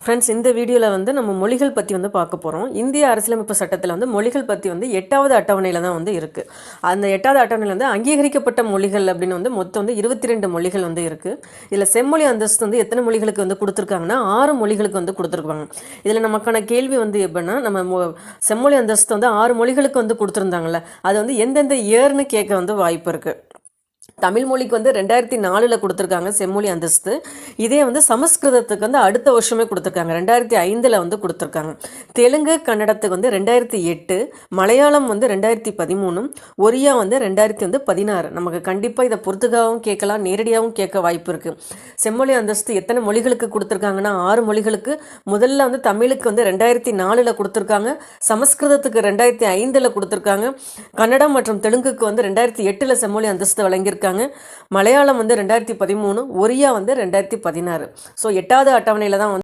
Friends, இந்த வீடியோவில் வந்து நம்ம மொழிகள் பற்றி வந்து பார்க்க போகிறோம். இந்திய அரசியலமைப்பு சட்டத்தில் வந்து மொழிகள் பற்றி வந்து 8வது அட்டவணையில் தான் வந்து இருக்குது. அந்த 8வது அட்டவணையில் வந்து அங்கீகரிக்கப்பட்ட மொழிகள் அப்படின்னு வந்து மொத்தம் வந்து 22 மொழிகள் வந்து இருக்குது. இதில் செம்மொழி அந்தஸ்து வந்து எத்தனை மொழிகளுக்கு வந்து கொடுத்துருக்காங்கன்னா 6 மொழிகளுக்கு வந்து கொடுத்துருக்காங்க. இதில் நமக்கான கேள்வி வந்து எப்படின்னா, நம்ம செம்மொழி அந்தஸ்து வந்து 6 மொழிகளுக்கு வந்து கொடுத்துருந்தாங்கல்ல, அது வந்து எந்தெந்த இயர்னு கேட்க வந்து வாய்ப்பு இருக்குது. தமிழ் மொழிக்கு வந்து 2004 கொடுத்துருக்காங்க செம்மொழி அந்தஸ்து. இதே வந்து சமஸ்கிருதத்துக்கு வந்து அடுத்த வருஷமே கொடுத்துருக்காங்க, 2005 வந்து கொடுத்துருக்காங்க. தெலுங்கு கன்னடத்துக்கு வந்து 2008, மலையாளம் வந்து 2013, ஒரியா வந்து 2016. நமக்கு கண்டிப்பாக இதை பொறுத்துக்காகவும் கேட்கலாம், நேரடியாகவும் கேட்க வாய்ப்பு இருக்குது. செம்மொழி அந்தஸ்து எத்தனை மொழிகளுக்கு கொடுத்துருக்காங்கன்னா 6 மொழிகளுக்கு. முதல்ல வந்து தமிழுக்கு வந்து 2004 கொடுத்துருக்காங்க, சமஸ்கிருதத்துக்கு 2005 கொடுத்துருக்காங்க, கன்னடம் மற்றும் தெலுங்குக்கு வந்து 2008 செம்மொழி அந்தஸ்து வழங்கியிருக்காங்க. மலையாளம் வந்து 2013, ஒரியா வந்து 2016. ஸோ 8வது அட்டவணையில் தான் வந்து